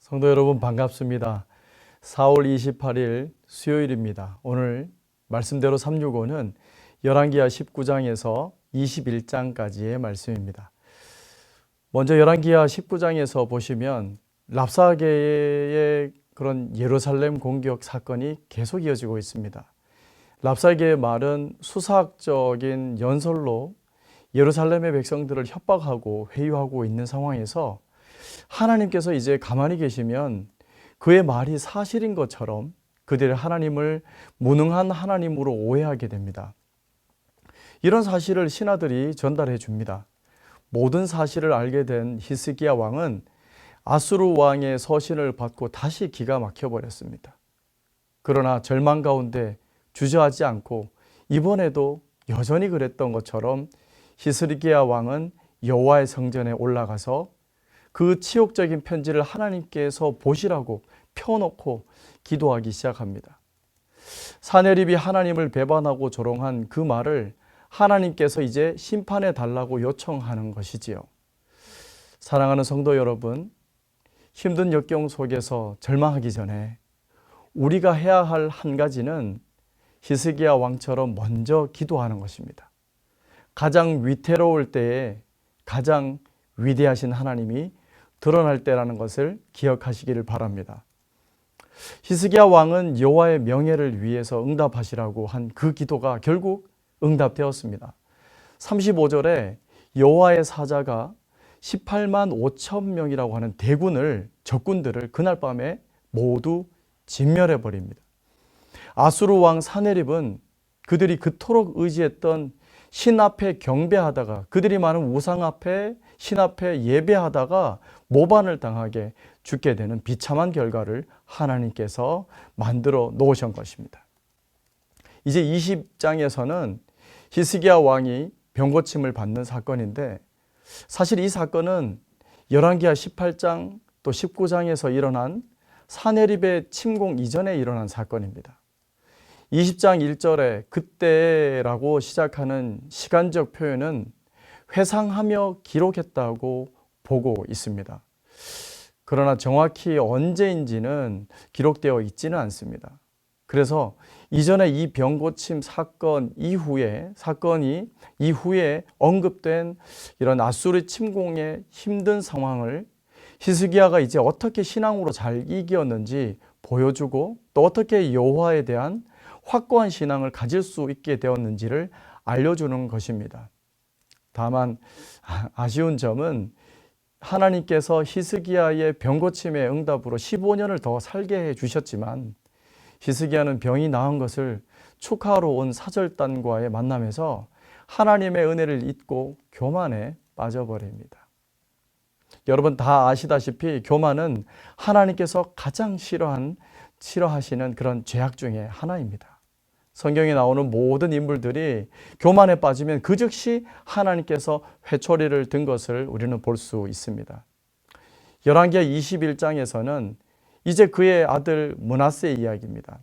성도 여러분 반갑습니다. 4월 28일 수요일입니다. 오늘 말씀대로 365는 열왕기하 19장에서 21장까지의 말씀입니다. 먼저 열왕기하 19장에서 보시면 랍사게의 그런 예루살렘 공격 사건이 계속 이어지고 있습니다. 랍사게의 말은 수사학적인 연설로 예루살렘의 백성들을 협박하고 회유하고 있는 상황에서 하나님께서 이제 가만히 계시면 그의 말이 사실인 것처럼 그들의 하나님을 무능한 하나님으로 오해하게 됩니다. 이런 사실을 신하들이 전달해 줍니다. 모든 사실을 알게 된 히스기야 왕은 아수르 왕의 서신을 받고 다시 기가 막혀 버렸습니다. 그러나 절망 가운데 주저하지 않고 이번에도 여전히 그랬던 것처럼 히스기야 왕은 여호와의 성전에 올라가서 그 치욕적인 편지를 하나님께서 보시라고 펴놓고 기도하기 시작합니다. 사내립이 하나님을 배반하고 조롱한 그 말을 하나님께서 이제 심판해 달라고 요청하는 것이지요. 사랑하는 성도 여러분, 힘든 역경 속에서 절망하기 전에 우리가 해야 할 한 가지는 히스기야 왕처럼 먼저 기도하는 것입니다. 가장 위태로울 때에 가장 위대하신 하나님이 드러날 때라는 것을 기억하시기를 바랍니다. 히스기야 왕은 여호와의 명예를 위해서 응답하시라고 한 그 기도가 결국 응답되었습니다. 35절에 여호와의 사자가 18만 5천 명이라고 하는 대군을, 적군들을 그날 밤에 모두 진멸해 버립니다. 아수르 왕 사네립은 그들이 그토록 의지했던 신 앞에 경배하다가, 그들이 많은 우상 앞에, 신 앞에 예배하다가 모반을 당하게 죽게 되는 비참한 결과를 하나님께서 만들어 놓으신 것입니다. 이제 20장에서는 히스기야 왕이 병고침을 받는 사건인데, 사실 이 사건은 열왕기하 18장 또 19장에서 일어난 사네립의 침공 이전에 일어난 사건입니다. 20장 1절에 그때라고 시작하는 시간적 표현은 회상하며 기록했다고 보고 있습니다. 그러나 정확히 언제인지는 기록되어 있지는 않습니다. 그래서 이전에 이 병고침 사건이 이후에 언급된 이런 아수르 침공의 힘든 상황을 히스기야가 이제 어떻게 신앙으로 잘 이겼는지 보여주고, 또 어떻게 여호와에 대한 확고한 신앙을 가질 수 있게 되었는지를 알려주는 것입니다. 다만 아쉬운 점은 하나님께서 히스기야의 병고침의 응답으로 15년을 더 살게 해주셨지만, 히스기야는 병이 나은 것을 축하하러 온 사절단과의 만남에서 하나님의 은혜를 잊고 교만에 빠져버립니다. 여러분 다 아시다시피 교만은 하나님께서 가장 싫어하시는 그런 죄악 중에 하나입니다. 성경에 나오는 모든 인물들이 교만에 빠지면 그 즉시 하나님께서 회초리를 든 것을 우리는 볼 수 있습니다. 열왕기하 21장에서는 이제 그의 아들 므낫세의 이야기입니다.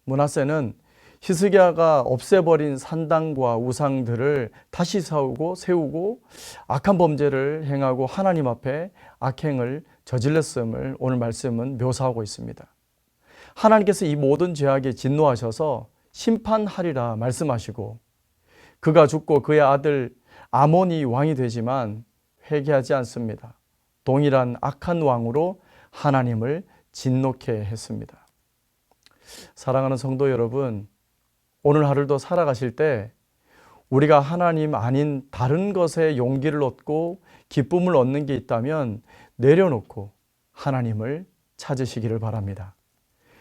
므낫세는 히스기야가 없애버린 산당과 우상들을 다시 세우고 악한 범죄를 행하고 하나님 앞에 악행을 저질렀음을 오늘 말씀은 묘사하고 있습니다. 하나님께서 이 모든 죄악에 진노하셔서 심판하리라 말씀하시고, 그가 죽고 그의 아들 아몬이 왕이 되지만 회개하지 않습니다. 동일한 악한 왕으로 하나님을 진노케 했습니다. 사랑하는 성도 여러분, 오늘 하루도 살아가실 때 우리가 하나님 아닌 다른 것에 용기를 얻고 기쁨을 얻는 게 있다면 내려놓고 하나님을 찾으시기를 바랍니다.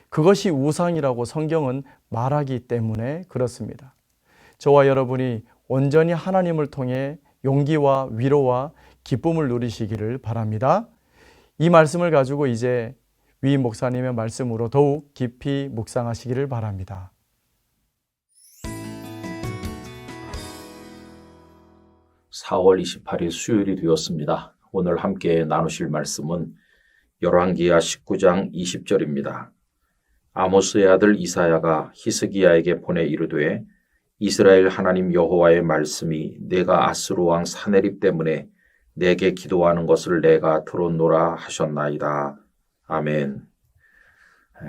그것이 우상이라고 성경은 말하기 때문에 그렇습니다. 저와 여러분이 온전히 하나님을 통해 용기와 위로와 기쁨을 누리시기를 바랍니다. 이 말씀을 가지고 이제 위 목사님의 말씀으로 더욱 깊이 묵상하시기를 바랍니다. (4월 28일) 수요일이 되었습니다. 오늘 함께 나누실 말씀은 열왕기하 19장 20절입니다. 아모스의 아들 이사야가 히스기야에게 보내 이르되, 이스라엘 하나님 여호와의 말씀이 내가 아수르 왕 사네립 때문에 내게 기도하는 것을 내가 들었노라 하셨나이다. 아멘.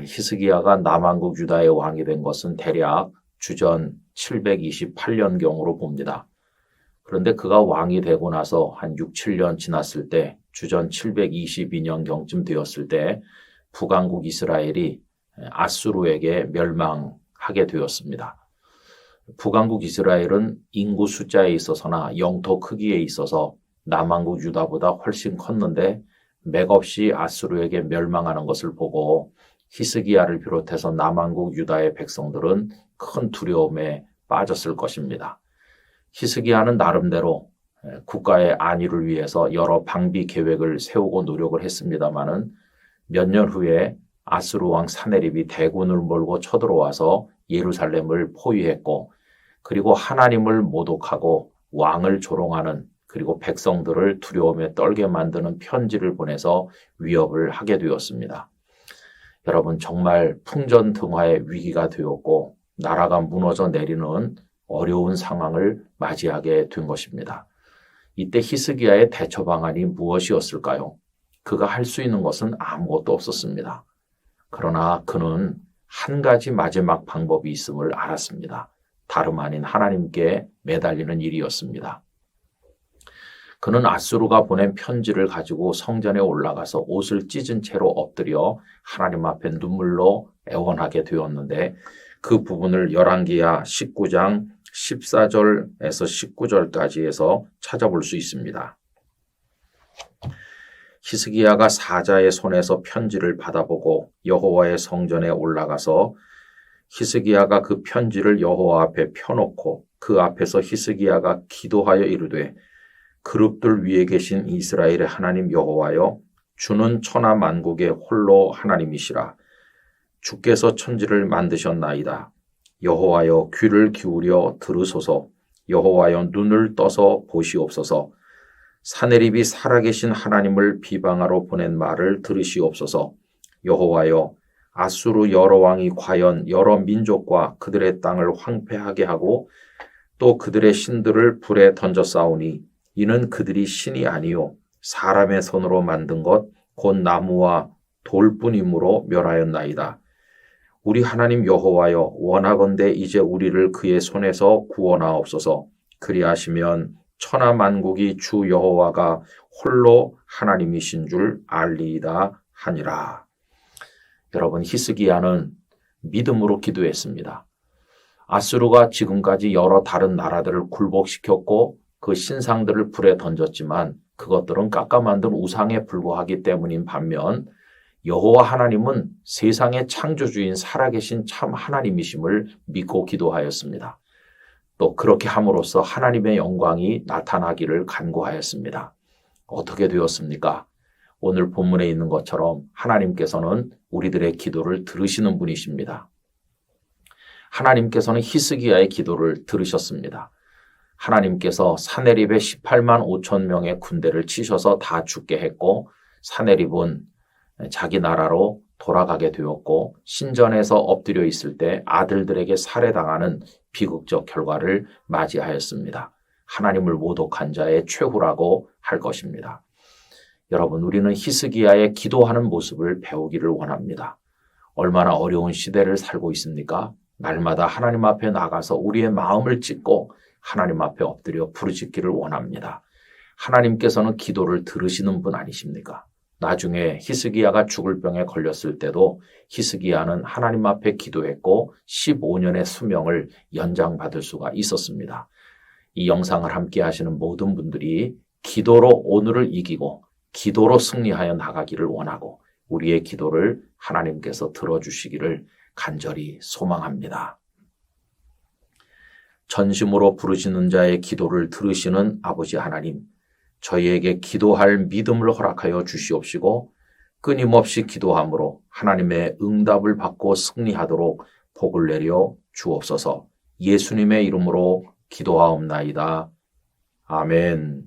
히스기야가 남왕국 유다의 왕이 된 것은 대략 주전 728년경으로 봅니다. 그런데 그가 왕이 되고 나서 한 6, 7년 지났을 때 주전 722년경쯤 되었을 때 북왕국 이스라엘이 아수르에게 멸망하게 되었습니다. 북왕국 이스라엘은 인구 숫자에 있어서나 영토 크기에 있어서 남왕국 유다보다 훨씬 컸는데 맥없이 아수르에게 멸망하는 것을 보고 히스기야를 비롯해서 남왕국 유다의 백성들은 큰 두려움에 빠졌을 것입니다. 히스기야는 나름대로 국가의 안위를 위해서 여러 방비 계획을 세우고 노력을 했습니다마는 몇 년 후에 아수르 왕 사네립이 대군을 몰고 쳐들어와서 예루살렘을 포위했고 그리고 하나님을 모독하고 왕을 조롱하는 그리고 백성들을 두려움에 떨게 만드는 편지를 보내서 위협을 하게 되었습니다. 여러분 정말 풍전등화의 위기가 되었고 나라가 무너져 내리는 어려운 상황을 맞이하게 된 것입니다. 이때 히스기야의 대처 방안이 무엇이었을까요? 그가 할 수 있는 것은 아무것도 없었습니다. 그러나 그는 한 가지 마지막 방법이 있음을 알았습니다. 다름 아닌 하나님께 매달리는 일이었습니다. 그는 아수르가 보낸 편지를 가지고 성전에 올라가서 옷을 찢은 채로 엎드려 하나님 앞에 눈물로 애원하게 되었는데 그 부분을 열왕기야 19장 14절에서 19절까지 해서 찾아볼 수 있습니다. 히스기야가 사자의 손에서 편지를 받아보고 여호와의 성전에 올라가서 히스기야가 그 편지를 여호와 앞에 펴놓고 그 앞에서 히스기야가 기도하여 이르되 그룹들 위에 계신 이스라엘의 하나님 여호와여 주는 천하 만국의 홀로 하나님이시라. 주께서 천지를 만드셨나이다. 여호와여 귀를 기울여 들으소서. 여호와여 눈을 떠서 보시옵소서. 사네립이 살아계신 하나님을 비방하러 보낸 말을 들으시옵소서. 여호와여 아수르 여러 왕이 과연 여러 민족과 그들의 땅을 황폐하게 하고 또 그들의 신들을 불에 던져 싸우니 이는 그들이 신이 아니요 사람의 손으로 만든 것 곧 나무와 돌뿐이므로 멸하였나이다. 우리 하나님 여호와여 원하건대 이제 우리를 그의 손에서 구원하옵소서. 그리하시면 천하 만국이 주 여호와가 홀로 하나님이신 줄 알리이다 하니라. 여러분 히스기야는 믿음으로 기도했습니다. 아수르가 지금까지 여러 다른 나라들을 굴복시켰고 그 신상들을 불에 던졌지만 그것들은 깎아 만든 우상에 불과하기 때문인 반면 여호와 하나님은 세상의 창조주인 살아계신 참 하나님이심을 믿고 기도하였습니다. 또 그렇게 함으로써 하나님의 영광이 나타나기를 간구하였습니다. 어떻게 되었습니까? 오늘 본문에 있는 것처럼 하나님께서는 우리들의 기도를 들으시는 분이십니다. 하나님께서는 히스기야의 기도를 들으셨습니다. 하나님께서 사네립의 18만 5천 명의 군대를 치셔서 다 죽게 했고 사네립은 자기 나라로 돌아가게 되었고 신전에서 엎드려 있을 때 아들들에게 살해당하는 비극적 결과를 맞이하였습니다. 하나님을 모독한 자의 최후라고 할 것입니다. 여러분 우리는 히스기야의 기도하는 모습을 배우기를 원합니다. 얼마나 어려운 시대를 살고 있습니까? 날마다 하나님 앞에 나가서 우리의 마음을 찢고 하나님 앞에 엎드려 부르짖기를 원합니다. 하나님께서는 기도를 들으시는 분 아니십니까? 나중에 히스기야가 죽을 병에 걸렸을 때도 히스기야는 하나님 앞에 기도했고 15년의 수명을 연장받을 수가 있었습니다. 이 영상을 함께 하시는 모든 분들이 기도로 오늘을 이기고 기도로 승리하여 나가기를 원하고 우리의 기도를 하나님께서 들어주시기를 간절히 소망합니다. 전심으로 부르시는 자의 기도를 들으시는 아버지 하나님, 저희에게 기도할 믿음을 허락하여 주시옵시고 끊임없이 기도함으로 하나님의 응답을 받고 승리하도록 복을 내려 주옵소서. 예수님의 이름으로 기도하옵나이다. 아멘.